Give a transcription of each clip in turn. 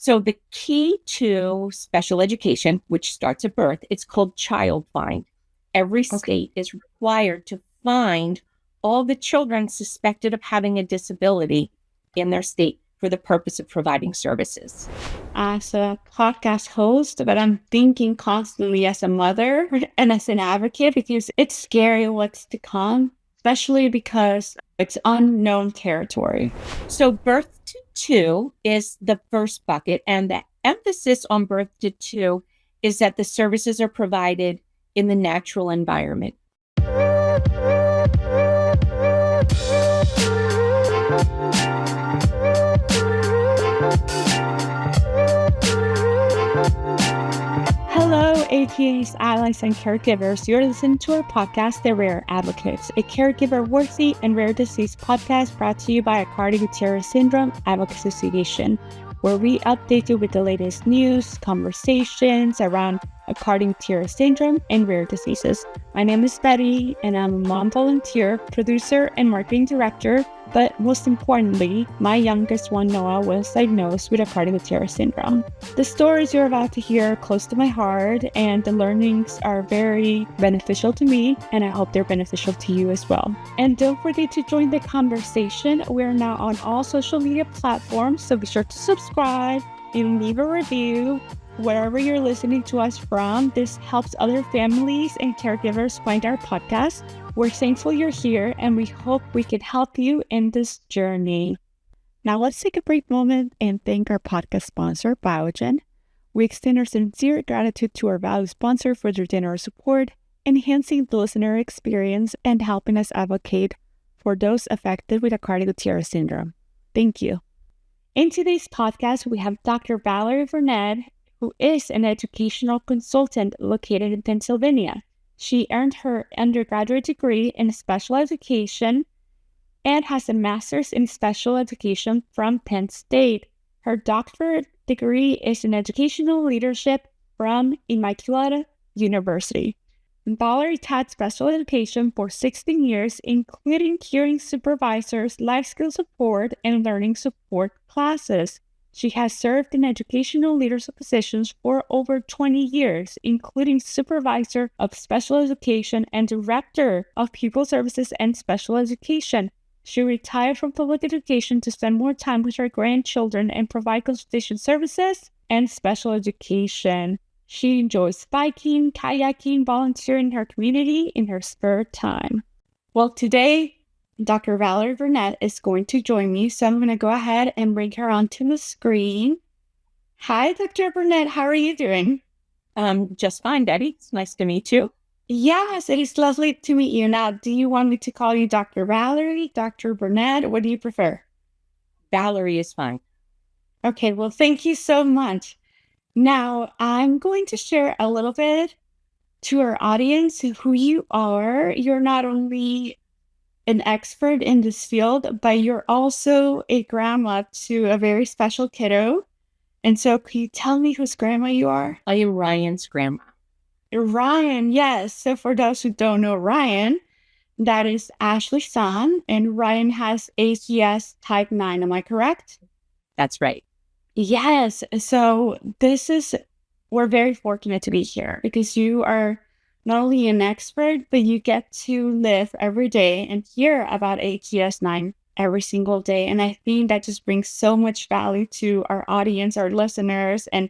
So the key to special education, which starts at birth, it's called child find. Every state is required to find all the children suspected of having a disability in their state for the purpose of providing services. As a podcast host, but I'm thinking constantly as a mother and as an advocate, because it's scary what's to come, especially because it's unknown territory. So birth to 2 is the first bucket, and the emphasis on birth to 2 is that the services are provided in the natural environment. Hello, AGSAA allies and caregivers. You're listening to our podcast, The Rare Advocates, a caregiver-worthy and rare disease podcast brought to you by Aicardi-Goutieres Syndrome Advocacy Association, where we update you with the latest news, conversations around Aicardi-Goutieres Syndrome and rare diseases. My name is Betty, and I'm a mom volunteer, producer, and marketing director. But most importantly, my youngest one, Noah, was diagnosed with Aicardi-Goutieres Syndrome. The stories you're about to hear are close to my heart, and the learnings are very beneficial to me, and I hope they're beneficial to you as well. And don't forget to join the conversation. We're now on all social media platforms, so be sure to subscribe and leave a review wherever you're listening to us from. This helps other families and caregivers find our podcast. We're thankful you're here, and we hope we can help you in this journey. Now let's take a brief moment and thank our podcast sponsor, Biogen. We extend our sincere gratitude to our valued sponsor for their generous support, enhancing the listener experience and helping us advocate for those affected with Aicardi-Goutieres Syndrome. Thank you. In today's podcast, we have Dr. Valerie Burnett, who is an educational consultant located in Pennsylvania. She earned her undergraduate degree in special education and has a master's in special education from Penn State. Her doctorate degree is in educational leadership from Immaculata University. Valerie taught special education for 16 years, including hearing supervisors, life skills support, and learning support classes. She has served in educational leadership positions for over 20 years, including supervisor of special education and director of pupil services and special education. She retired from public education to spend more time with her grandchildren and provide consultation services and special education. She enjoys biking, kayaking, volunteering in her community in her spare time. Well, today, Dr. Valerie Burnett is going to join me, so I'm going to go ahead and bring her onto the screen. Hi, Dr. Burnett. How are you doing? Just fine, Betty. It's nice to meet you. Yes, it is lovely to meet you. Now, do you want me to call you Dr. Valerie, Dr. Burnett? What do you prefer? Valerie is fine. Okay, well, thank you so much. Now, I'm going to share a little bit to our audience who you are. You're not only an expert in this field, but you're also a grandma to a very special kiddo. And so can you tell me whose grandma you are? I am Ryan's grandma. Ryan, yes. So for those who don't know Ryan, that is Ashley's son, and Ryan has AGS type 9. Am I correct? That's right. Yes. So we're very fortunate to be here because you are not only an expert, but you get to live every day and hear about AGS 9 every single day. And I think that just brings so much value to our audience, our listeners, and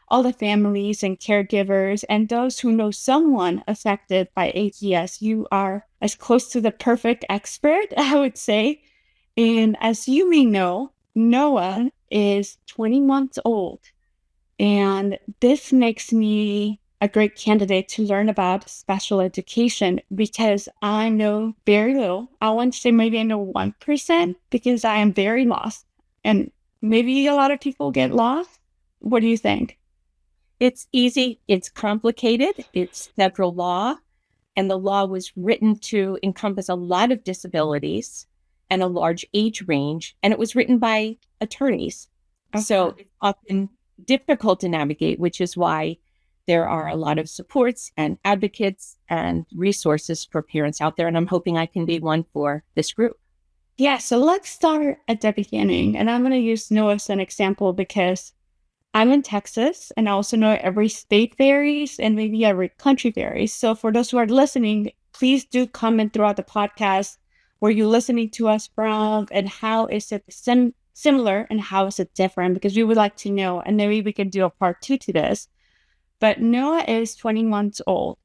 all the families and caregivers and those who know someone affected by AGS. You are as close to the perfect expert, I would say. And as you may know, Noah is 20 months old. And this makes me a great candidate to learn about special education because I know very little. I want to say maybe I know 1% because I am very lost. And maybe a lot of people get lost. What do you think? It's easy. It's complicated. It's federal law. And the law was written to encompass a lot of disabilities and a large age range. And it was written by attorneys. Okay. So it's often difficult to navigate, which is why there are a lot of supports and advocates and resources for parents out there. And I'm hoping I can be one for this group. Yeah, so let's start at the beginning. And I'm going to use Noah as an example because I'm in Texas, and I also know every state varies and maybe every country varies. So for those who are listening, please do comment throughout the podcast where you're listening to us from and how is it similar and how is it different, because we would like to know, and maybe we can do a part 2 to this. But Noah is 20 months old.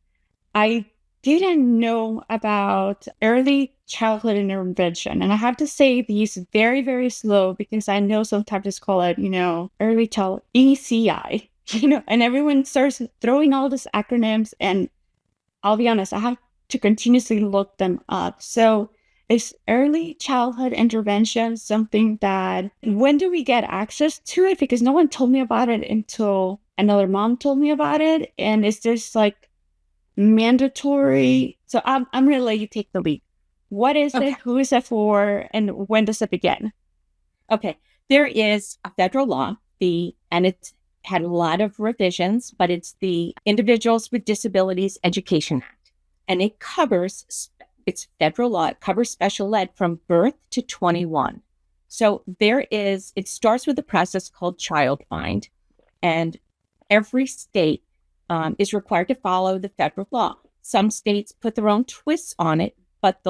I didn't know about early childhood intervention. And I have to say these very, very slow, because I know sometimes it's called, early child ECI, and everyone starts throwing all these acronyms. And I'll be honest, I have to continuously look them up. So is early childhood intervention something that, when do we get access to it? Because no one told me about it until another mom told me about it. And is this like mandatory? So I'm going to let you take the lead. What is it? Who is it for? And when does it begin? Okay. There is a federal law, and it's had a lot of revisions, but it's the Individuals with Disabilities Education Act. And it covers, it's federal law, it covers special ed from birth to 21. So it starts with a process called child find, and every state is required to follow the federal law. Some states put their own twists on it, but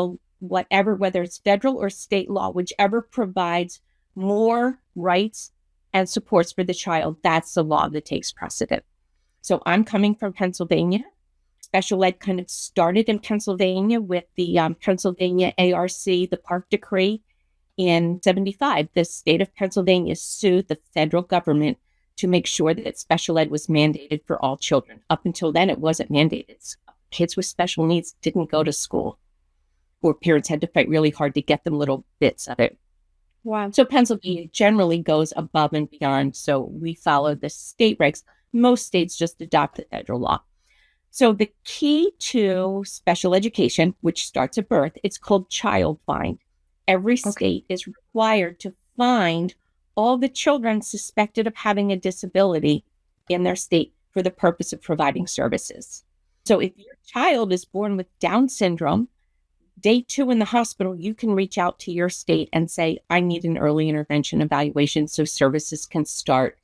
whether it's federal or state law, whichever provides more rights and supports for the child, that's the law that takes precedent. So I'm coming from Pennsylvania. Special ed kind of started in Pennsylvania with the Pennsylvania ARC, the Park Decree in 1975. The state of Pennsylvania sued the federal government to make sure that special ed was mandated for all children. Up until then, it wasn't mandated. Kids with special needs didn't go to school, or parents had to fight really hard to get them little bits of it. Wow. So Pennsylvania generally goes above and beyond. So we follow the state regs. Most states just adopt the federal law. So the key to special education, which starts at birth, it's called child find. Every state is required to find all the children suspected of having a disability in their state for the purpose of providing services. So if your child is born with Down syndrome, day 2 in the hospital, you can reach out to your state and say, I need an early intervention evaluation so services can start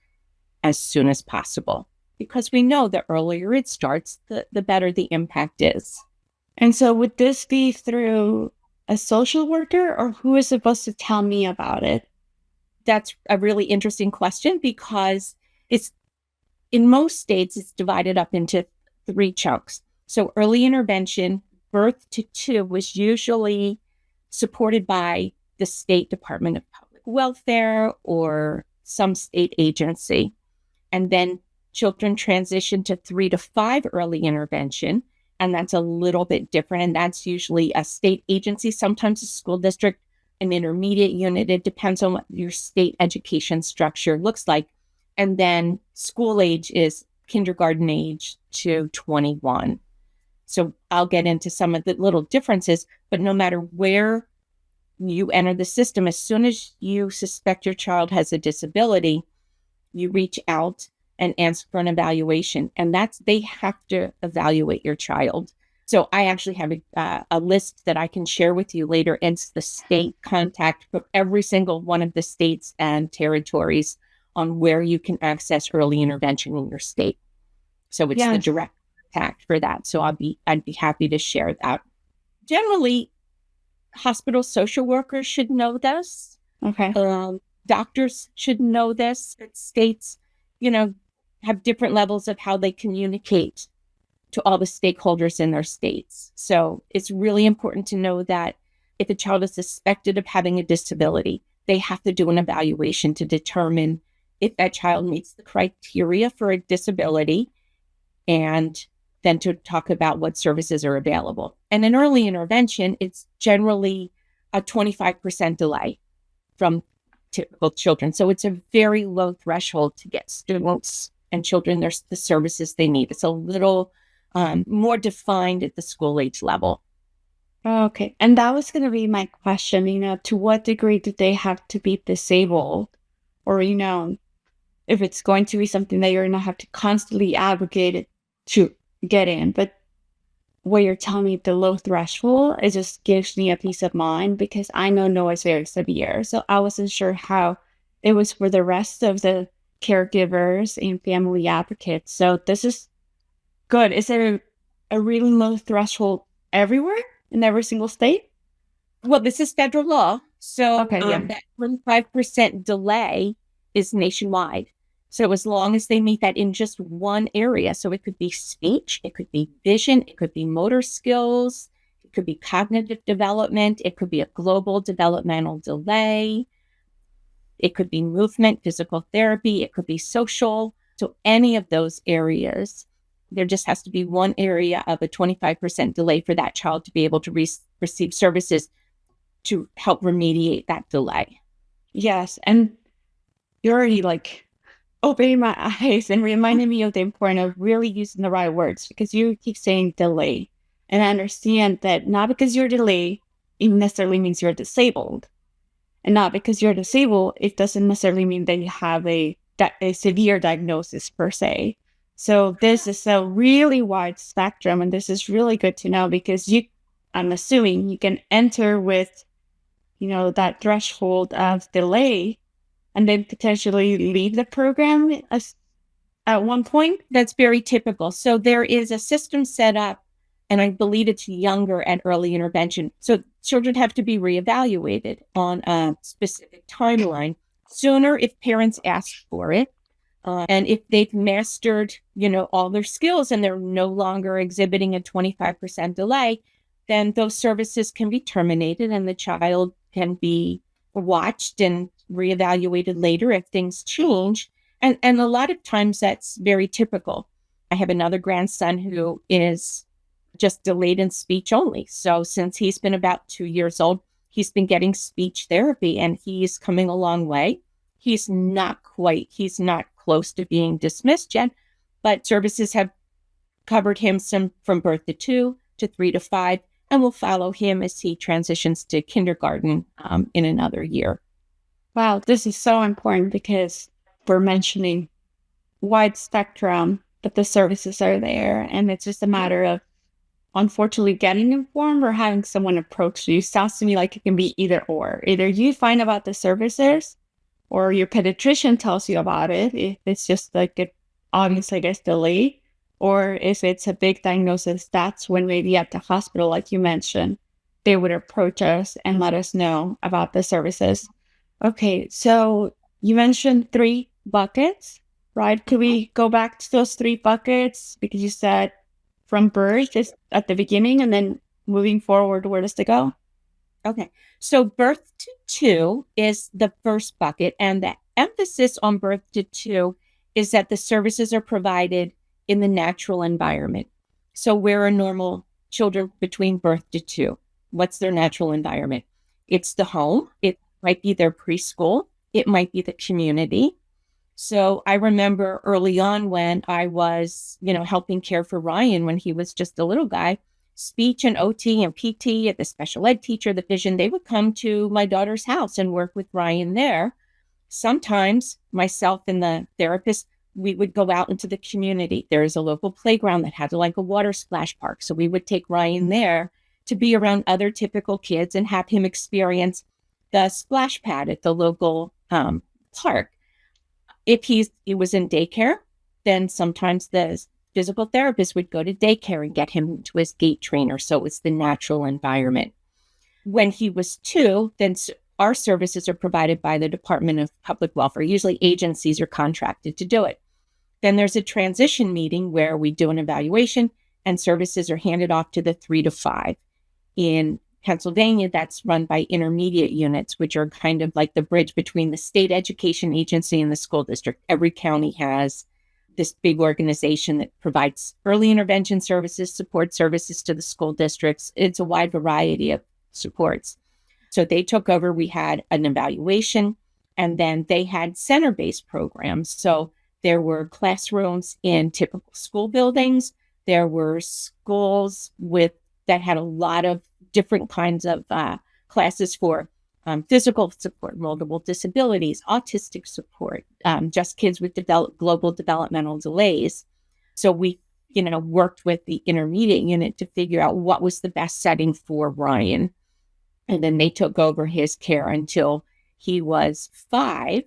as soon as possible. Because we know the earlier it starts, the better the impact is. And so would this be through a social worker, or who is supposed to tell me about it? That's a really interesting question, because in most states, it's divided up into 3 chunks. So early intervention, birth to 2, was usually supported by the State Department of Public Welfare or some state agency. And then children transition to 3 to 5 early intervention, and that's a little bit different. And that's usually a state agency, sometimes a school district, an intermediate unit. It depends on what your state education structure looks like. And then school age is kindergarten age to 21. So I'll get into some of the little differences, but no matter where you enter the system, as soon as you suspect your child has a disability, you reach out and ask for an evaluation, and they have to evaluate your child. So I actually have a list that I can share with you later. It's the state contact for every single one of the states and territories on where you can access early intervention in your state. So it's the direct contact for that. So I'd be happy to share that. Generally, hospital social workers should know this. Okay. Doctors should know this. States, have different levels of how they communicate to all the stakeholders in their states. So it's really important to know that if a child is suspected of having a disability, they have to do an evaluation to determine if that child meets the criteria for a disability, and then to talk about what services are available. And in early intervention, it's generally a 25% delay from typical children. So it's a very low threshold to get students and children the services they need. It's a little more defined at the school age level. Okay. And that was going to be my question, to what degree do they have to be disabled? Or, if it's going to be something that you're going to have to constantly advocate to get in. But what you're telling me, the low threshold, it just gives me a peace of mind, because I know Noah is very severe. So I wasn't sure how it was for the rest of the caregivers and family advocates. So this is good. Is there a really low threshold everywhere in every single state? Well, this is federal law. So Okay, yeah. that 25% delay is nationwide. So as long as they meet that in just one area, so it could be speech, it could be vision, it could be motor skills, it could be cognitive development, it could be a global developmental delay, it could be movement, physical therapy, it could be social. So any of those areas, there just has to be one area of a 25% delay for that child to be able to receive services to help remediate that delay. Yes. And you're already like opening my eyes and reminding me of the importance of really using the right words, because you keep saying delay. And I understand that not because you're delayed, it necessarily means you're disabled. And not because you're disabled, it doesn't necessarily mean that you have a severe diagnosis per se. So this is a really wide spectrum, and this is really good to know, because I'm assuming you can enter with, that threshold of delay and then potentially leave the program at one point. That's very typical. So there is a system set up, and I believe it's younger and early intervention. So children have to be reevaluated on a specific timeline sooner if parents ask for it. And if they've mastered, all their skills and they're no longer exhibiting a 25% delay, then those services can be terminated and the child can be watched and reevaluated later if things change. And a lot of times that's very typical. I have another grandson who is just delayed in speech only. So since he's been about 2 years old, he's been getting speech therapy and he's coming a long way. He's not close to being dismissed yet, but services have covered him from birth to 2 to 3 to 5, and will follow him as he transitions to kindergarten in another year. Wow, this is so important, because we're mentioning wide spectrum, but the services are there, and it's just a matter of, unfortunately, getting informed or having someone approach you. Sounds to me like it can be either or. Either you find about the services, or your pediatrician tells you about it, if it's just like an obvious, I guess, delay, or if it's a big diagnosis, that's when maybe at the hospital, like you mentioned, they would approach us and let us know about the services. Okay, so you mentioned 3 buckets, right? Could we go back to those 3 buckets? Because you said from birth is at the beginning, and then moving forward, where does it go? Okay, so birth to 2 is the first bucket, and the emphasis on birth to 2 is that the services are provided in the natural environment. So where are normal children between birth to 2? What's their natural environment? It's the home. It might be their preschool. It might be the community. So I remember early on when I was, helping care for Ryan when he was just a little guy, speech and OT and PT at the special ed teacher, the vision, they would come to my daughter's house and work with Ryan there. Sometimes myself and the therapist, we would go out into the community. There is a local playground that had like a water splash park. So we would take Ryan there to be around other typical kids and have him experience the splash pad at the local park. If he was in daycare, then sometimes the physical therapist would go to daycare and get him to his gait trainer. So it's the natural environment. When he was 2, then our services are provided by the Department of Public Welfare. Usually agencies are contracted to do it. Then there's a transition meeting where we do an evaluation and services are handed off to the 3 to 5. In Pennsylvania, that's run by intermediate units, which are kind of like the bridge between the state education agency and the school district. Every county has this big organization that provides early intervention services, support services to the school districts. It's a wide variety of supports. So they took over. We had an evaluation, and then they had center-based programs. So there were classrooms in typical school buildings. There were schools that had a lot of different kinds of classes for physical support, multiple disabilities, autistic support, just kids with global developmental delays. So we, worked with the intermediate unit to figure out what was the best setting for Ryan. And then they took over his care until he was 5.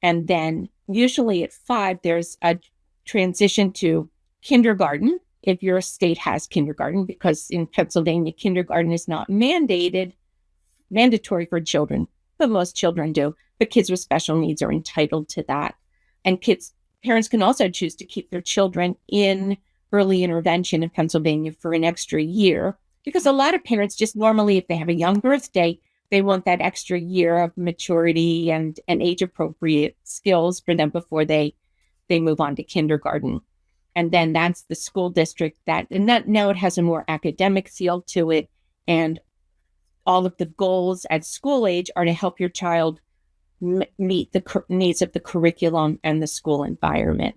And then usually at 5, there's a transition to kindergarten, if your state has kindergarten, because in Pennsylvania, kindergarten is not mandatory for children, but most children do. But kids with special needs are entitled to that. And parents can also choose to keep their children in early intervention in Pennsylvania for an extra year, because a lot of parents just normally, if they have a young birthday, they want that extra year of maturity and age-appropriate skills for them before they move on to kindergarten. And then that's the school district that now it has a more academic feel to it. And all of the goals at school age are to help your child meet the needs of the curriculum and the school environment.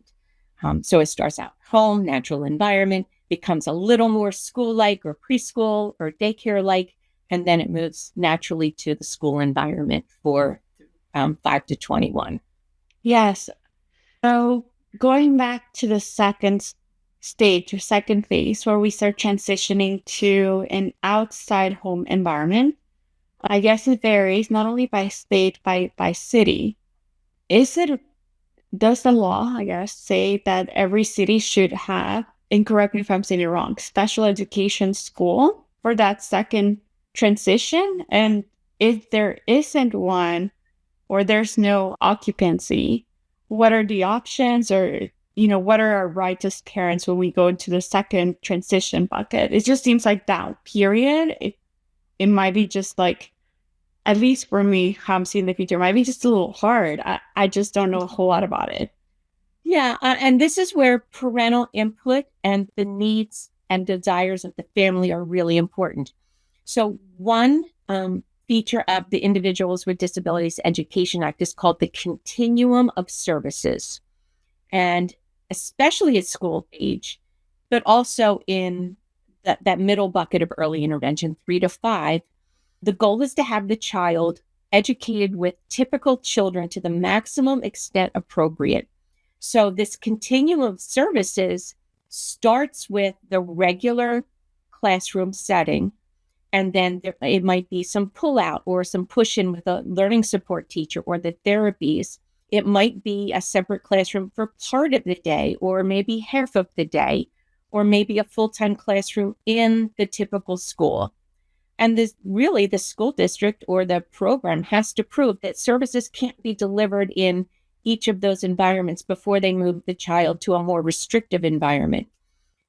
So it starts out home, natural environment, becomes a little more school-like or preschool or daycare-like, and then it moves naturally to the school environment for 5 to 21. Yes. So going back to the second stage or second phase, where we start transitioning to an outside home environment, I guess it varies not only by state, by city. Does the law, I guess, say that every city should have, and correct me if I'm saying it wrong, special education school for that second transition? And if there isn't one, or there's no occupancy, what are the options, or, what are our rights as parents when we go into the second transition bucket? It just seems like that period, it might be just like, at least for me, how I'm seeing the future, might be just a little hard. I just don't know a whole lot about it. Yeah, and this is where parental input and the needs and desires of the family are really important. So one feature of the Individuals with Disabilities Education Act is called the Continuum of Services. And especially at school age, but also in that middle bucket of early intervention, 3 to 5, the goal is to have the child educated with typical children to the maximum extent appropriate. So this continuum of services starts with the regular classroom setting, and then it might be some pull out or some push in with a learning support teacher or the therapies. It might be a separate classroom for part of the day, or maybe half of the day, or maybe a full-time classroom in the typical school. And the school district or the program has to prove that services can't be delivered in each of those environments before they move the child to a more restrictive environment.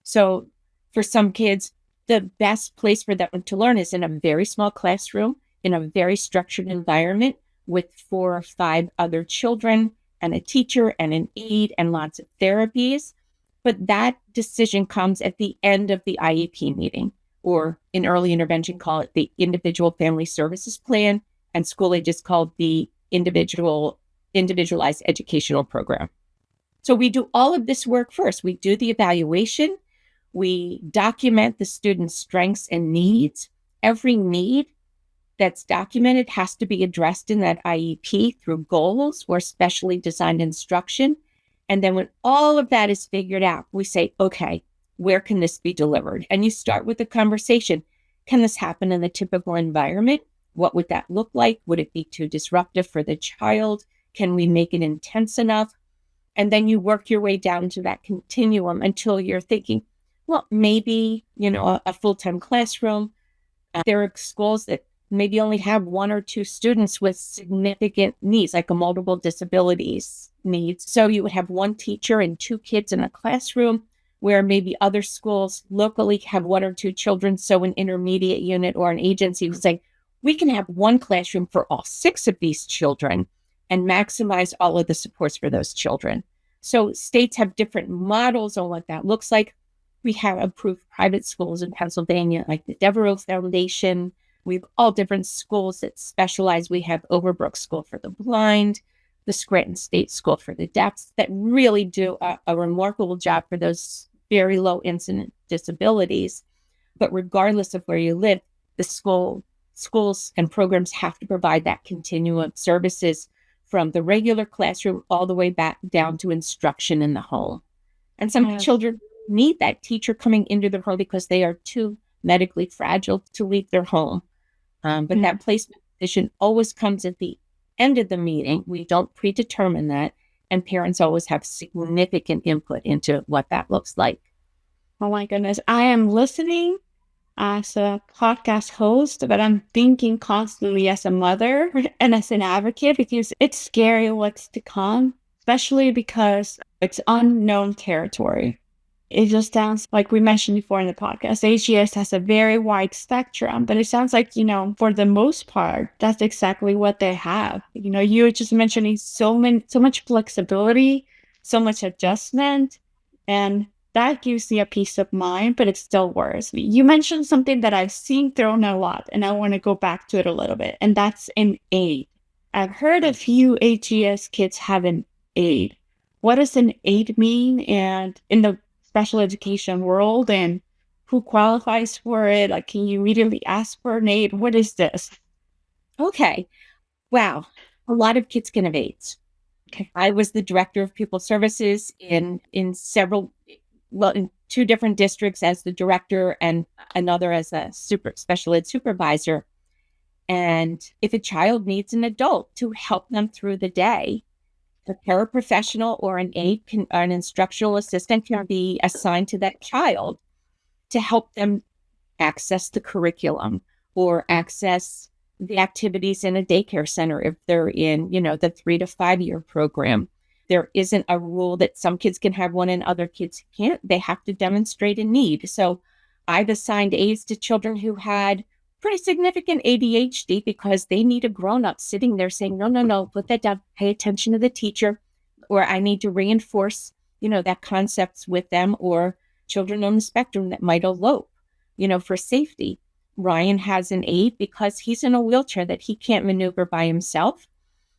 So for some kids, the best place for them to learn is in a very small classroom, in a very structured environment with 4 or 5 other children and a teacher and an aide and lots of therapies. But that decision comes at the end of the IEP meeting, or in early intervention, call it the Individual Family Services Plan, and school age is called the Individualized Educational Program. So we do all of this work first. We do the evaluation. We document the student's strengths and needs. Every need that's documented has to be addressed in that IEP through goals or specially designed instruction. And then when all of that is figured out, we say, okay, where can this be delivered? And you start with a conversation. Can this happen in the typical environment? What would that look like? Would it be too disruptive for the child? Can we make it intense enough? And then you work your way down to that continuum until you're thinking, well, maybe, a full-time classroom. There are schools that maybe only have 1 or 2 students with significant needs, like a multiple disabilities needs. So you would have 1 teacher and 2 kids in a classroom, where maybe other schools locally have 1 or 2 children. So an intermediate unit or an agency would say, we can have 1 classroom for all 6 of these children and maximize all of the supports for those children. So states have different models on what that looks like. We have approved private schools in Pennsylvania, like the Devereaux Foundation. We have all different schools that specialize. We have Overbrook School for the Blind, the Scranton State School for the Deaf, that really do a remarkable job for those very low incident disabilities. But regardless of where you live, the schools and programs have to provide that continuum of services from the regular classroom all the way back down to instruction in the home. And some children need that teacher coming into their home because they are too medically fragile to leave their home. But that placement position always comes at the end of the meeting. We don't predetermine that. And parents always have significant input into what that looks like. Oh my goodness. I am listening as a podcast host, but I'm thinking constantly as a mother and as an advocate because it's scary what's to come, especially because it's unknown territory. It just sounds like we mentioned before in the podcast, AGS has a very wide spectrum, but it sounds like, for the most part, that's exactly what they have. You were just mentioning so much flexibility, so much adjustment, and that gives me a peace of mind, but it still worries me. You mentioned something that I've seen thrown a lot, and I want to go back to it a little bit, and that's an aid. I've heard a few AGS kids have an aid. What does an aid mean? And in the special education world, and who qualifies for it? Like, can you immediately ask for an aid? What is this? Okay. Wow. A lot of kids can have AIDS. Okay. I was the director of pupil services in two different districts as the director and another as a special ed supervisor. And if a child needs an adult to help them through the day, a paraprofessional or an aide, an instructional assistant can be assigned to that child to help them access the curriculum or access the activities in a daycare center if they're in, the 3 to 5 year program. There isn't a rule that some kids can have one and other kids can't. They have to demonstrate a need. So I've assigned aides to children who had pretty significant ADHD because they need a grown-up sitting there saying, no, put that down, pay attention to the teacher, or I need to reinforce, that concepts with them, or children on the spectrum that might elope, for safety. Ryan has an aide because he's in a wheelchair that he can't maneuver by himself.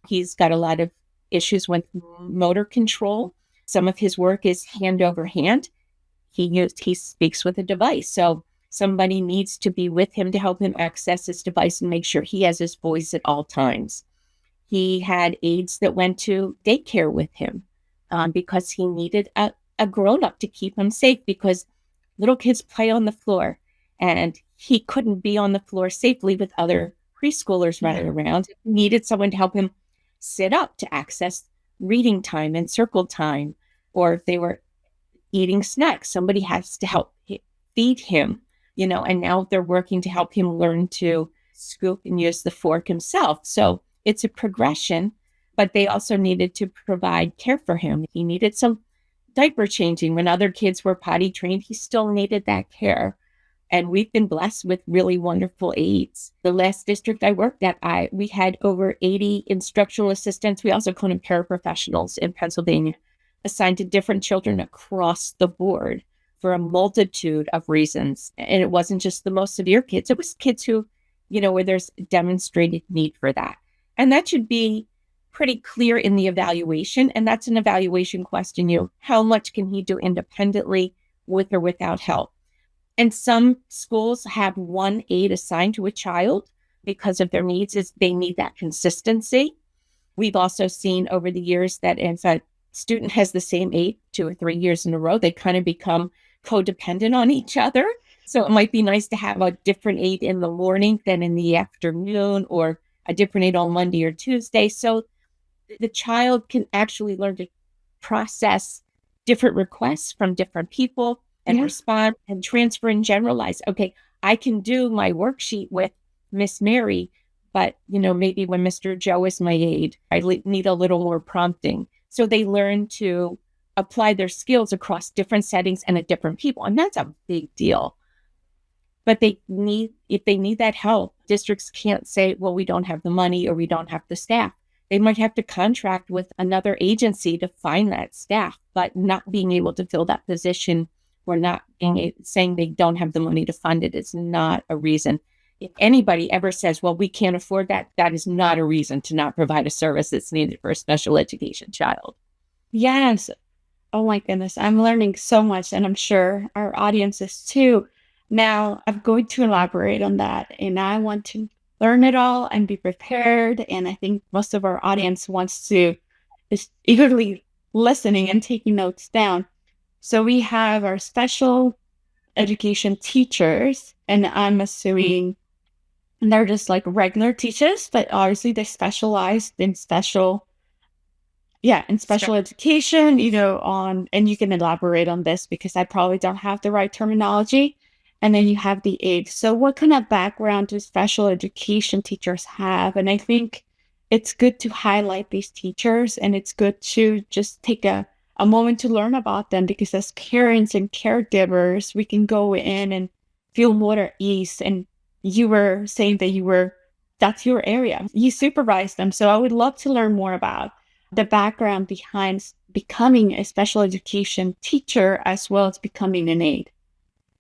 He's got a lot of issues with motor control. Some of his work is hand over hand. He speaks with a device. So somebody needs to be with him to help him access his device and make sure he has his voice at all times. He had aides that went to daycare with him because he needed a grown-up to keep him safe because little kids play on the floor and he couldn't be on the floor safely with other preschoolers running around. He needed someone to help him sit up to access reading time and circle time. Or if they were eating snacks, somebody has to help feed him. And now they're working to help him learn to scoop and use the fork himself. So it's a progression, but they also needed to provide care for him. He needed some diaper changing. When other kids were potty trained, he still needed that care. And we've been blessed with really wonderful aides. The last district I worked at, we had over 80 instructional assistants. We also call them paraprofessionals in Pennsylvania, assigned to different children across the board for a multitude of reasons. And it wasn't just the most severe kids. It was kids who, where there's demonstrated need for that. And that should be pretty clear in the evaluation. And that's an evaluation question. How much can he do independently with or without help? And some schools have one aide assigned to a child because of their needs. They need that consistency. We've also seen over the years that if a student has the same aide 2 or 3 years in a row, they kind of become codependent on each other. So it might be nice to have a different aide in the morning than in the afternoon, or a different aide on Monday or Tuesday. So the child can actually learn to process different requests from different people and respond and transfer and generalize. Okay, I can do my worksheet with Miss Mary, but, maybe when Mr. Joe is my aide, I need a little more prompting. So they learn to apply their skills across different settings and at different people. And that's a big deal. But if they need that help, districts can't say, well, we don't have the money or we don't have the staff. They might have to contract with another agency to find that staff, but not being able to fill that position or not saying they don't have the money to fund it is not a reason. If anybody ever says, well, we can't afford that, that is not a reason to not provide a service that's needed for a special education child. Yes. Oh my goodness. I'm learning so much, and I'm sure our audience is too. Now, I'm going to elaborate on that, and I want to learn it all and be prepared. And I think most of our audience is eagerly listening and taking notes down. So we have our special education teachers, and I'm assuming And they're just like regular teachers, but obviously they specialize in special education, and you can elaborate on this because I probably don't have the right terminology. And then you have the aid. So what kind of background do special education teachers have? And I think it's good to highlight these teachers, and it's good to just take a moment to learn about them, because as parents and caregivers, we can go in and feel more at ease. And you were saying that that's your area. You supervise them. So I would love to learn more about the background behind becoming a special education teacher as well as becoming an aide.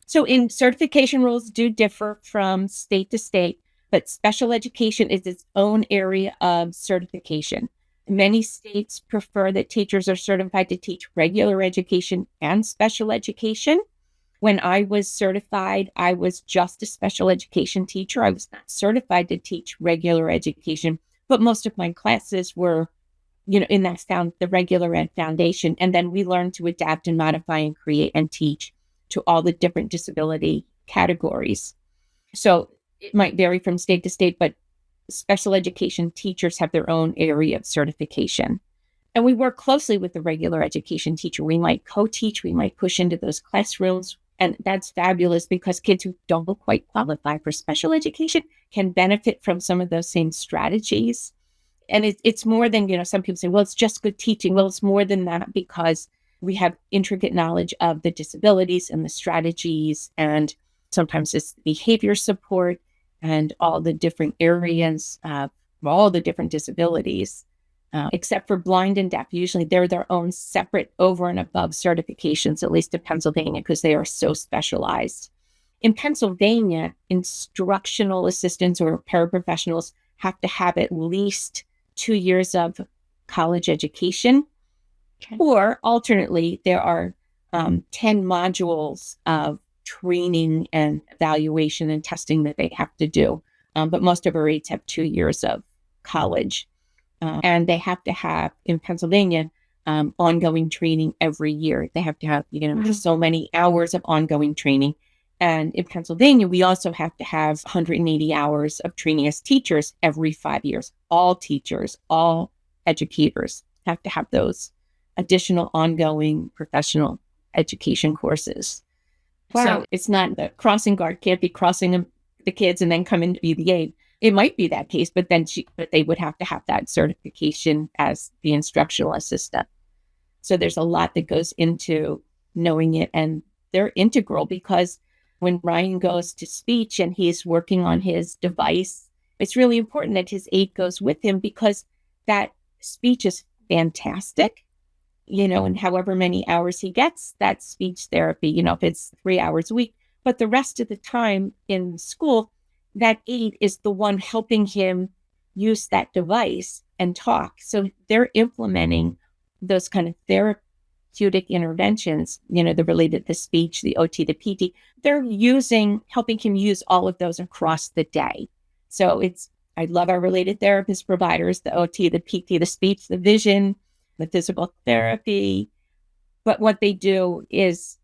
So in certification rules do differ from state to state, but special education is its own area of certification. Many states prefer that teachers are certified to teach regular education and special education. When I was certified, I was just a special education teacher. I was not certified to teach regular education, but most of my classes were in that the regular ed foundation. And then we learned to adapt and modify and create and teach to all the different disability categories. So it might vary from state to state, but special education teachers have their own area of certification. And we work closely with the regular education teacher. We might co-teach, we might push into those classrooms. And that's fabulous because kids who don't quite qualify for special education can benefit from some of those same strategies. And it's more than, some people say, well, it's just good teaching. Well, it's more than that because we have intricate knowledge of the disabilities and the strategies, and sometimes it's behavior support and all the different areas of all the different disabilities, except for blind and deaf. Usually they're their own separate over and above certifications, at least in Pennsylvania, because they are so specialized. In Pennsylvania, instructional assistants or paraprofessionals have to have at least 2 years of college education. Okay. Or alternately, there are 10 modules of training and evaluation and testing that they have to do. But most of our aides have 2 years of college. And they have to have, in Pennsylvania, ongoing training every year. They have to have, so many hours of ongoing training. And in Pennsylvania, we also have to have 180 hours of training as teachers every 5 years. All teachers, all educators have to have those additional ongoing professional education courses. Wow. So it's not the crossing guard can't be crossing the kids and then come in to be the aide. It might be that case, but they would have to have that certification as the instructional assistant. So there's a lot that goes into knowing it, and they're integral because when Ryan goes to speech and he's working on his device, it's really important that his aide goes with him because that speech is fantastic, and however many hours he gets, that speech therapy, if it's 3 hours a week, but the rest of the time in school, that aide is the one helping him use that device and talk. So they're implementing those kind of therapeutic interventions, the related to speech, the OT, the PT. They're helping him use all of those across the day. So I love our related therapist providers, the OT, the PT, the speech, the vision, the physical therapy. But what they do is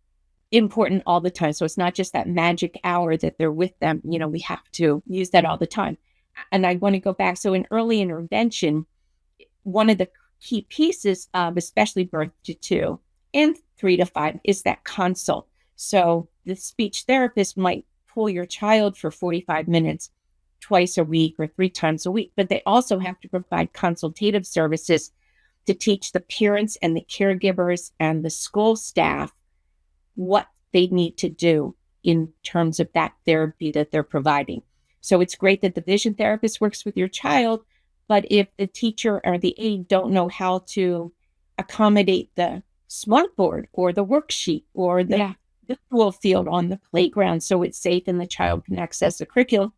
important all the time. So it's not just that magic hour that they're with them. We have to use that all the time. And I want to go back. So in early intervention, one of the key pieces of especially birth to 2 and 3 to 5 is that consult. So the speech therapist might pull your child for 45 minutes twice a week or 3 times a week, but they also have to provide consultative services to teach the parents and the caregivers and the school staff what they need to do in terms of that therapy that they're providing. So it's great that the vision therapist works with your child, but if the teacher or the aide don't know how to accommodate the smartboard or the worksheet or the visual field on the playground so it's safe and the child can access the curriculum,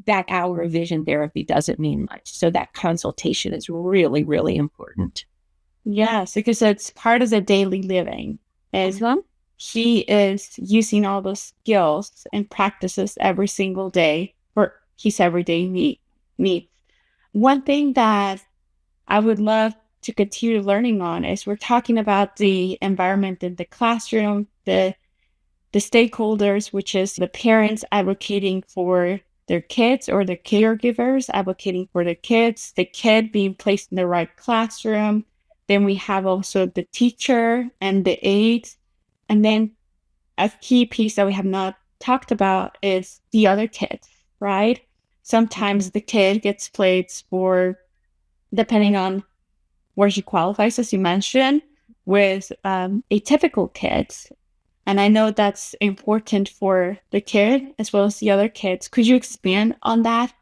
that hour of vision therapy doesn't mean much. So that consultation is really, really important. Yes, because it's part of the daily living. He is using all those skills and practices every single day for his everyday needs. One thing that I would love to continue learning on is we're talking about the environment in the classroom, the stakeholders, which is the parents advocating for their kids or the caregivers advocating for the kids, the kid being placed in the right classroom. Then we have also the teacher and the aides. And then a key piece that we have not talked about is the other kids, right? Sometimes the kid gets placed for, depending on where she qualifies, as you mentioned, with atypical kids. And I know that's important for the kid as well as the other kids. Could you expand on that?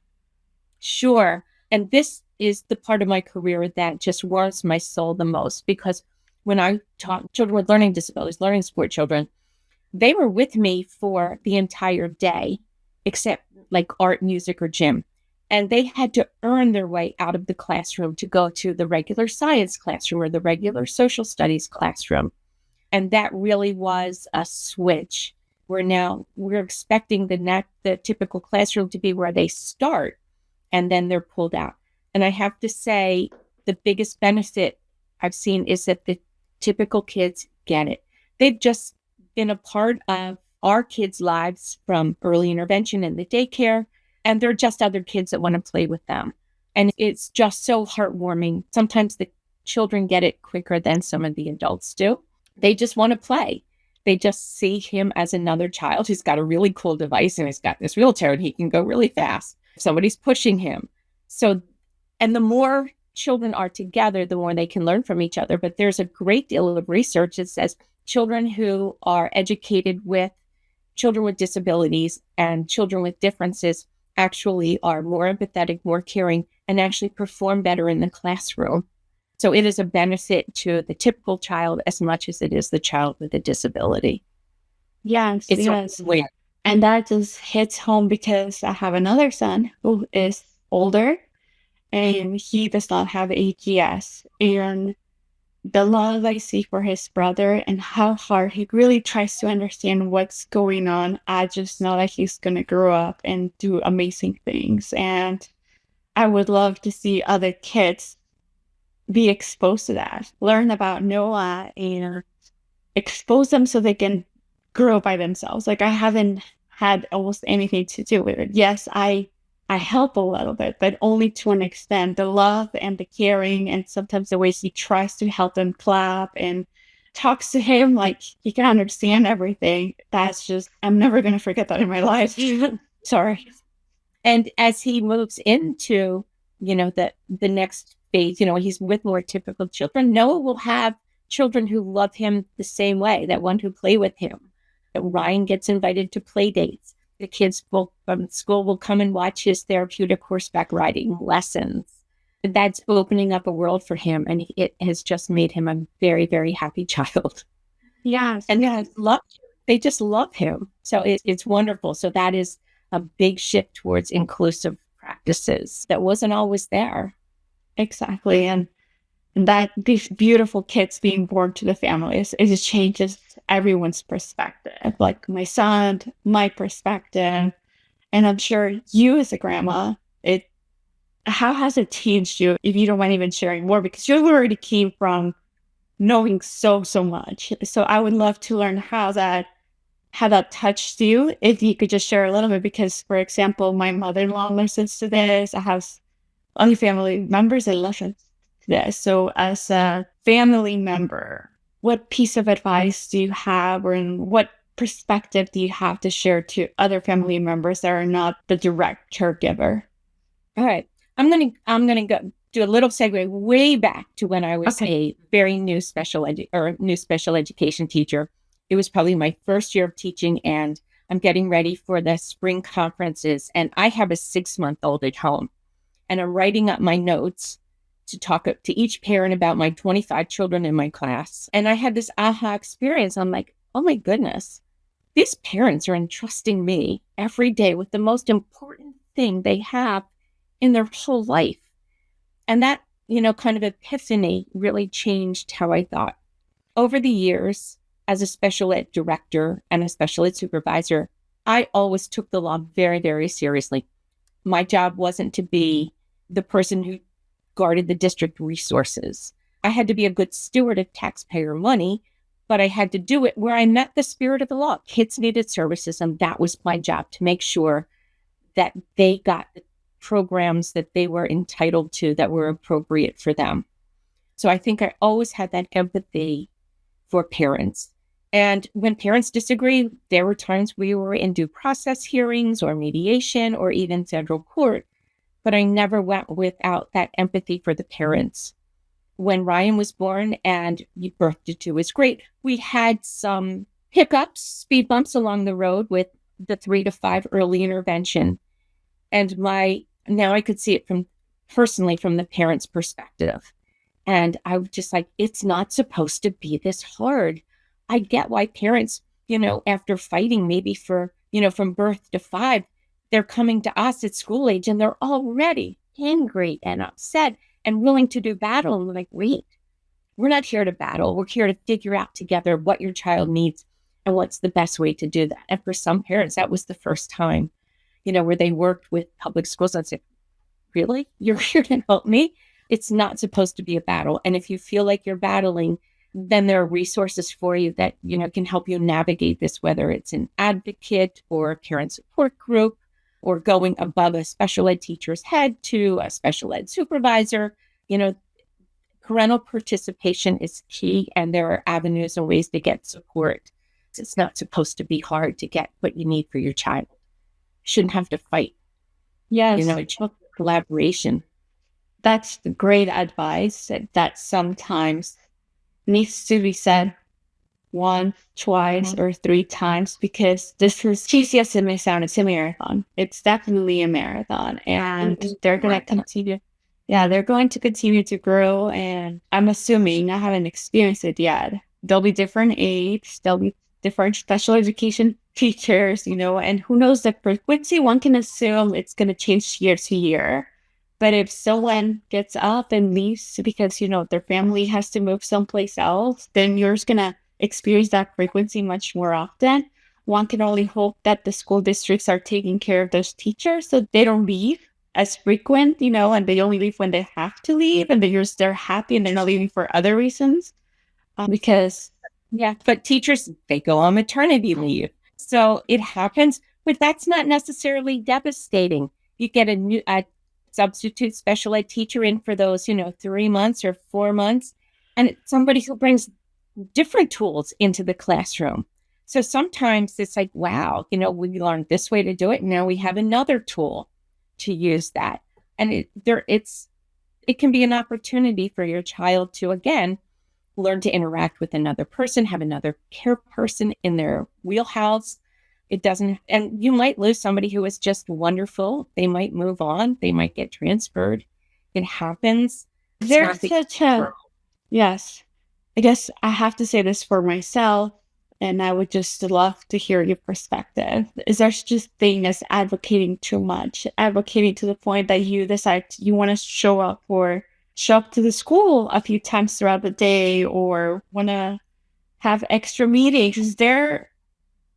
Sure. And this is the part of my career that just warms my soul the most, because when I taught children with learning disabilities, learning support children, they were with me for the entire day, except like art, music, or gym. And they had to earn their way out of the classroom to go to the regular science classroom or the regular social studies classroom. And that really was a switch where now we're expecting the typical classroom to be where they start and then they're pulled out. And I have to say, the biggest benefit I've seen is that the typical kids get it. They've just been a part of our kids' lives from early intervention in the daycare, and they're just other kids that want to play with them. And it's just so heartwarming. Sometimes the children get it quicker than some of the adults do. They just want to play. They just see him as another child who's got a really cool device and he's got this wheelchair and he can go really fast. Somebody's pushing him. So, and the more children are together, the more they can learn from each other. But there's a great deal of research that says children who are educated with children with disabilities and children with differences actually are more empathetic, more caring, and actually perform better in the classroom. So it is a benefit to the typical child as much as it is the child with a disability. Yes, It's yes. so weird. And that just hits home because I have another son who is older and he does not have AGS. And the love I see for his brother and how hard he really tries to understand what's going on, I just know that he's going to grow up and do amazing things. And I would love to see other kids be exposed to that, learn about Noah and expose them so they can grow by themselves. Like I haven't had almost anything to do with it. Yes, I help a little bit, but only to an extent. The love and the caring and sometimes the ways he tries to help them clap and talks to him like he can understand everything. That's just, I'm never going to forget that in my life. Sorry. And as he moves into, the next phase, he's with more typical children, Noah will have children who love him the same way, that want to play with him. Ryan gets invited to play dates. The kids from school will come and watch his therapeutic horseback riding lessons. That's opening up a world for him, and it has just made him a very, very happy child. Yes. And they just love him. So it's wonderful. So that is a big shift towards inclusive practices that wasn't always there. Exactly. And that these beautiful kids being born to the families, it just changes everyone's perspective. Like my son, my perspective, and I'm sure you as a grandma, how has it changed you, if you don't mind even sharing more, because you already came from knowing so much. So I would love to learn how that touched you, if you could just share a little bit, because for example, my mother-in-law listens to this. I have other family members that listen to this. So as a family member, what piece of advice do you have, or what perspective do you have to share to other family members that are not the direct caregiver? All right. I'm gonna go do a little segue way back to when I was a very new special education teacher. It was probably my first year of teaching, and I'm getting ready for the spring conferences, and I have a 6-month-old at home, and I'm writing up my notes to talk to each parent about my 25 children in my class. And I had this aha experience. I'm like, oh my goodness, these parents are entrusting me every day with the most important thing they have in their whole life. And that, kind of epiphany really changed how I thought. Over the years, as a special ed director and a special ed supervisor, I always took the law very, very seriously. My job wasn't to be the person who guarded the district resources. I had to be a good steward of taxpayer money, but I had to do it where I met the spirit of the law. Kids needed services, and that was my job, to make sure that they got the programs that they were entitled to that were appropriate for them. So I think I always had that empathy for parents. And when parents disagree, there were times we were in due process hearings or mediation or even federal court, but I never went without that empathy for the parents. When Ryan was born and birth to two was great, we had some hiccups, speed bumps along the road with the 3 to 5 early intervention. And now I could see it personally from the parents' perspective. And I was just like, it's not supposed to be this hard. I get why parents, after fighting maybe for, from birth to 5, they're coming to us at school age and they're already angry and upset and willing to do battle. And we're like, wait, we're not here to battle. We're here to figure out together what your child needs and what's the best way to do that. And for some parents, that was the first time, where they worked with public schools. I'd say, really? You're here to help me? It's not supposed to be a battle. And if you feel like you're battling, then there are resources for you that, can help you navigate this, whether it's an advocate or a parent support group or going above a special ed teacher's head to a special ed supervisor. Parental participation is key, and there are avenues and ways to get support. It's not supposed to be hard to get what you need for your child. You shouldn't have to fight. Yes. It's collaboration. That's great advice that sometimes needs to be said 1, twice, or 3 times, because this is TCS. It may sound it's a marathon. It's definitely a marathon, and they're going to continue. Yeah, they're going to continue to grow, and I'm assuming, I haven't experienced it yet, there'll be different age, there'll be different special education teachers, and who knows the frequency. One can assume it's going to change year to year. But if someone gets up and leaves because, their family has to move someplace else, then you're going to experience that frequency much more often. One can only hope that the school districts are taking care of those teachers so they don't leave as frequent, and they only leave when they have to leave, and they're happy and they're not leaving for other reasons. But teachers, they go on maternity leave. So it happens, but that's not necessarily devastating. You get a substitute special ed teacher in for those, 3 months or 4 months, and it's somebody who brings different tools into the classroom. So sometimes it's like, wow, we learned this way to do it. Now we have another tool to use that. And it can be an opportunity for your child to, again, learn to interact with another person, have another care person in their wheelhouse. And you might lose somebody who is just wonderful. They might move on. They might get transferred. It happens. There's yes. I guess I have to say this for myself, and I would just love to hear your perspective. Is there such a thing as advocating too much, advocating to the point that you decide you want to show up to the school a few times throughout the day, or want to have extra meetings? Is there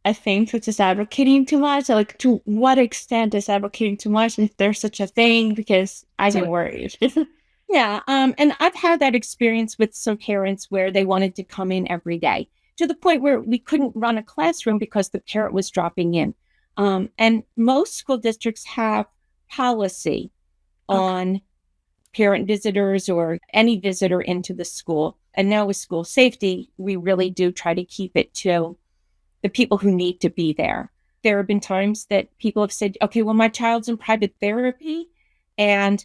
a thing such as advocating too much? Like, to what extent is advocating too much? And if there's such a thing, because I get worried. Yeah. And I've had that experience with some parents where they wanted to come in every day, to the point where we couldn't run a classroom because the parent was dropping in. And most school districts have policy on parent visitors or any visitor into the school. And now with school safety, we really do try to keep it to the people who need to be there. There have been times that people have said, okay, well, my child's in private therapy, and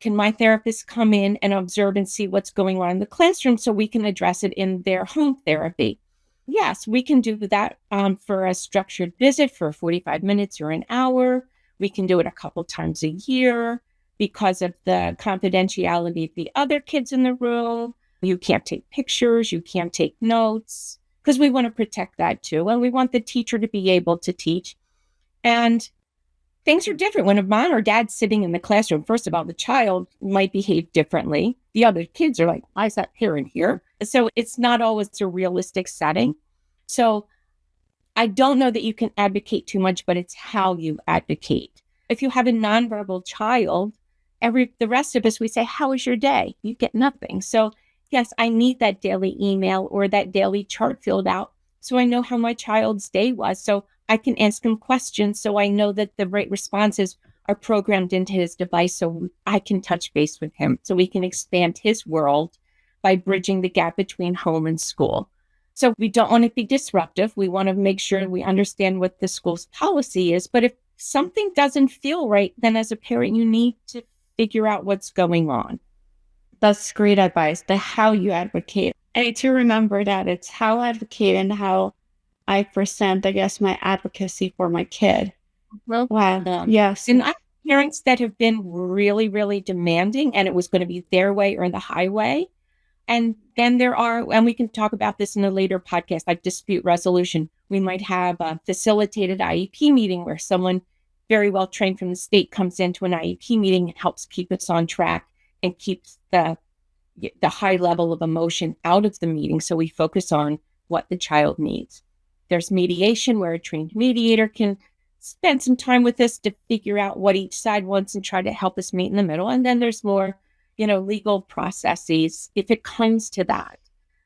can my therapist come in and observe and see what's going on in the classroom so we can address it in their home therapy? Yes, we can do that for a structured visit for 45 minutes or an hour. We can do it a couple times a year. Because of the confidentiality of the other kids in the room, you can't take pictures, you can't take notes, because we want to protect that too. And we want the teacher to be able to teach. And things are different when a mom or dad's sitting in the classroom. First of all, the child might behave differently. The other kids are like, why is that parent here? So it's not always a realistic setting. So I don't know that you can advocate too much, but it's how you advocate. If you have a nonverbal child, the rest of us, we say, how was your day? You get nothing. So yes, I need that daily email or that daily chart filled out so I know how my child's day was. So I can ask him questions so I know that the right responses are programmed into his device so I can touch base with him so we can expand his world by bridging the gap between home and school. So we don't want to be disruptive. We want to make sure we understand what the school's policy is. But if something doesn't feel right, then as a parent, you need to figure out what's going on. That's great advice. The how you advocate. I need to remember that it's how I advocate and how I present, I guess, my advocacy for my kid. Well, Wow. Yes. And I have parents that have been really, really demanding, and it was going to be their way or the highway. And then there are, and we can talk about this in a later podcast, like dispute resolution. We might have a facilitated IEP meeting where someone very well trained from the state comes into an IEP meeting and helps keep us on track and keeps the high level of emotion out of the meeting so we focus on what the child needs. There's mediation where a trained mediator can spend some time with us to figure out what each side wants and try to help us meet in the middle. And then there's more, legal processes if it comes to that.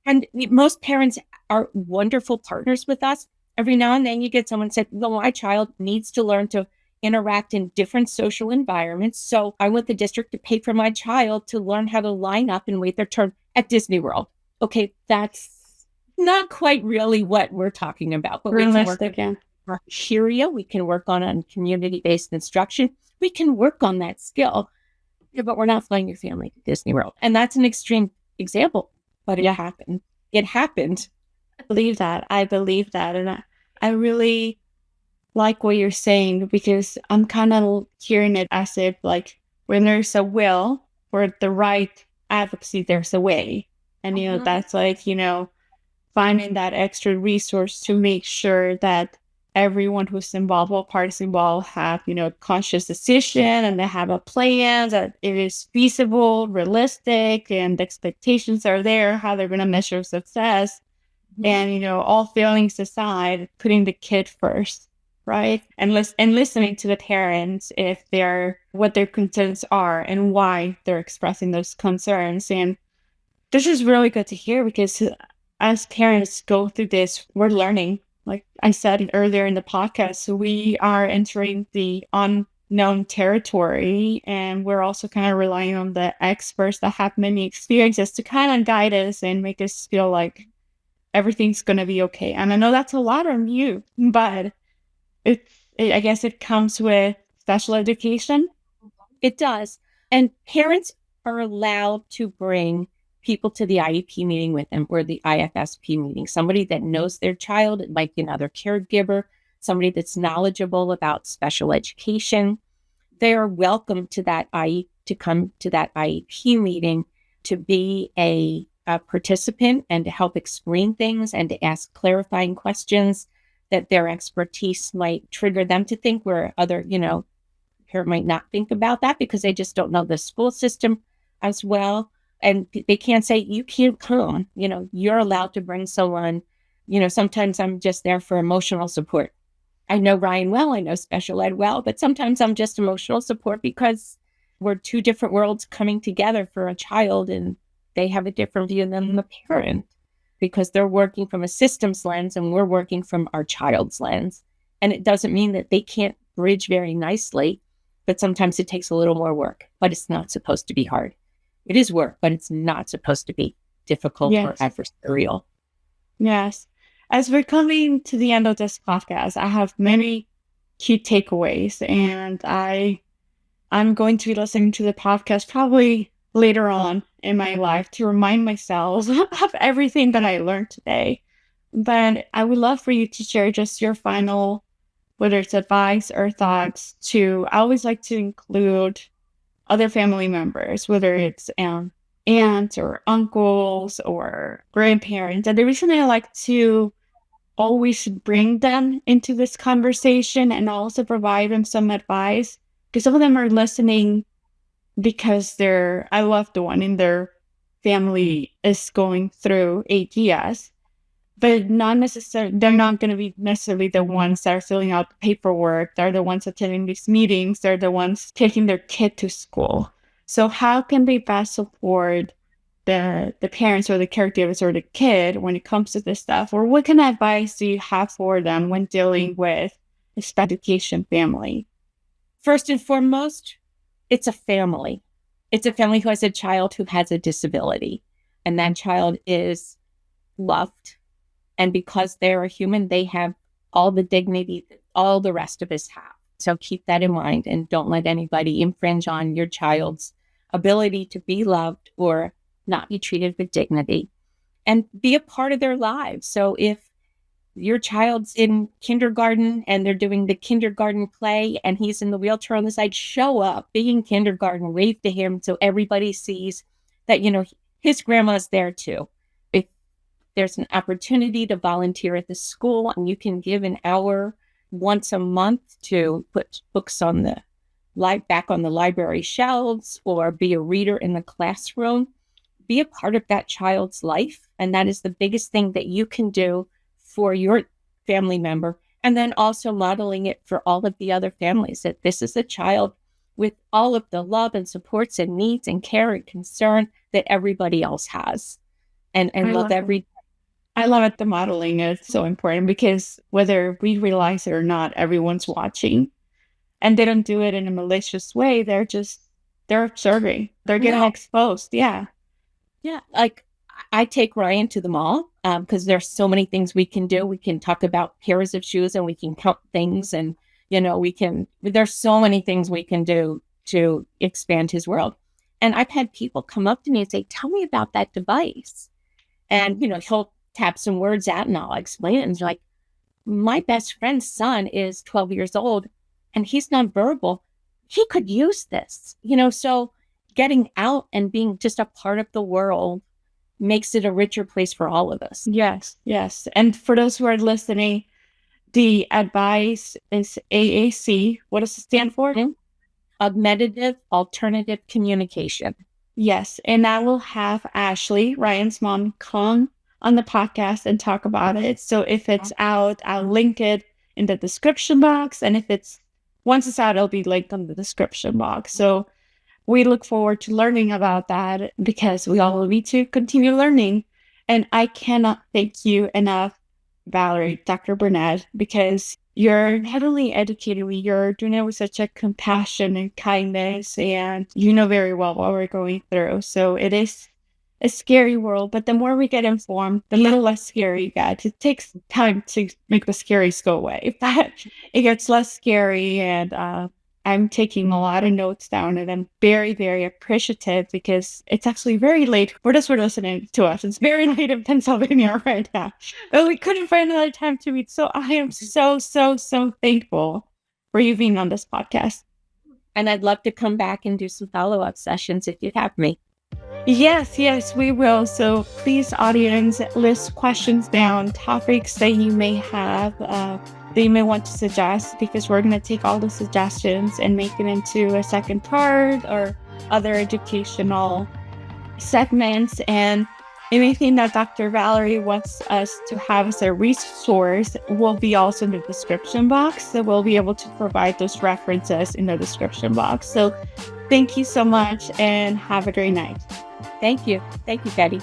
And most parents are wonderful partners with us. Every now and then you get someone said, well, my child needs to learn to interact in different social environments. So I want the district to pay for my child to learn how to line up and wait their turn at Disney World. Okay, that's not quite really what we're talking about, but realistic, we can work on criteria. We can work on community-based instruction. We can work on that skill, but we're not flying your family to Disney World. And that's an extreme example, but it happened. It happened. I believe that. And I really like what you're saying because I'm kind of hearing it as if like when there's a will for the right advocacy, there's a way. And, that's like, finding that extra resource to make sure that everyone who's involved, all parties involved have, conscious decision and they have a plan, that it is feasible, realistic, and the expectations are there, how they're going to measure success. And, all feelings aside, putting the kid first, right? And listening to the parents if what their concerns are and why they're expressing those concerns. And this is really good to hear because as parents go through this, we're learning. Like I said earlier in the podcast, we are entering the unknown territory, and we're also kind of relying on the experts that have many experiences to kind of guide us and make us feel like everything's going to be okay. And I know that's a lot on you, but I guess it comes with special education. It does. And parents are allowed to bring people to the IEP meeting with them or the IFSP meeting, somebody that knows their child. It might be another caregiver, somebody that's knowledgeable about special education. They are welcome to come to that IEP meeting to be a participant and to help explain things and to ask clarifying questions that their expertise might trigger them to think where other, parent might not think about that because they just don't know the school system as well. And they can't say, you can't come, you're allowed to bring someone, sometimes I'm just there for emotional support. I know Ryan well, I know special ed well, but sometimes I'm just emotional support because we're two different worlds coming together for a child and they have a different view than the parent because they're working from a systems lens and we're working from our child's lens. And it doesn't mean that they can't bridge very nicely, but sometimes it takes a little more work, but it's not supposed to be hard. It is work, but it's not supposed to be difficult or adversarial. Yes. As we're coming to the end of this podcast, I have many key takeaways, and I'm going to be listening to the podcast probably later on in my life to remind myself of everything that I learned today. But I would love for you to share just your final, whether it's advice or thoughts I always like to include other family members, whether it's aunts or uncles or grandparents. And the reason I like to always bring them into this conversation and also provide them some advice, because some of them are listening because I love the one in their family is going through AGS, but not necessarily, they're not going to be necessarily the ones that are filling out the paperwork. They're the ones attending these meetings. They're the ones taking their kid to school. So how can they best support the parents or the caregivers or the kid when it comes to this stuff? Or what kind of advice do you have for them when dealing with a special education family? First and foremost, it's a family. It's a family who has a child who has a disability, and that child is loved. And because they're a human, they have all the dignity that all the rest of us have. So keep that in mind and don't let anybody infringe on your child's ability to be loved or not be treated with dignity, and be a part of their lives. So if your child's in kindergarten and they're doing the kindergarten play and he's in the wheelchair on the side, show up, be in kindergarten, wave to him so everybody sees that, his grandma's there too. If there's an opportunity to volunteer at the school and you can give an hour once a month to put books on the back on the library shelves or be a reader in the classroom, be a part of that child's life. And that is the biggest thing that you can do for your family member. And then also modeling it for all of the other families, that this is a child with all of the love and supports and needs and care and concern that everybody else has. And love every. I love it. The modeling is so important because whether we realize it or not, everyone's watching, and they don't do it in a malicious way. They're observing. They're getting exposed. Yeah. Yeah. Like I take Ryan to the mall because there's so many things we can do. We can talk about pairs of shoes and we can count things, and there's so many things we can do to expand his world. And I've had people come up to me and say, "Tell me about that device." And, he'll tap some words out and I'll explain it. And like, my best friend's son is 12 years old and he's nonverbal. He could use this, so getting out and being just a part of the world makes it a richer place for all of us. Yes, yes. And for those who are listening, the advice is AAC. What does it stand for? Augmentative Alternative Communication. Yes. And I will have Ashley, Ryan's mom, come on the podcast and talk about it. So if it's out, I'll link it in the description box. And once it's out, it'll be linked on the description box. So we look forward to learning about that because we all need to continue learning. And I cannot thank you enough, Valerie, Dr. Burnett, because you're heavily educated. You're doing it with such a compassion and kindness, and you know very well what we're going through. So it is a scary world, but the more we get informed, the little less scary it gets. It takes time to make the scaries go away, but it gets less scary. And I'm taking a lot of notes down, and I'm very, very appreciative because it's actually very late for those who are listening to us. It's very late in Pennsylvania right now, but we couldn't find another time to meet. So I am so, so, so thankful for you being on this podcast. And I'd love to come back and do some follow-up sessions if you have me. Yes, we will. So please, audience, list questions down, topics that you may have, that you may want to suggest, because we're going to take all the suggestions and make it into a second part or other educational segments. And anything that Dr. Valerie wants us to have as a resource will be also in the description box. So we'll be able to provide those references in the description box. So thank you so much and have a great night. Thank you. Thank you, Betty.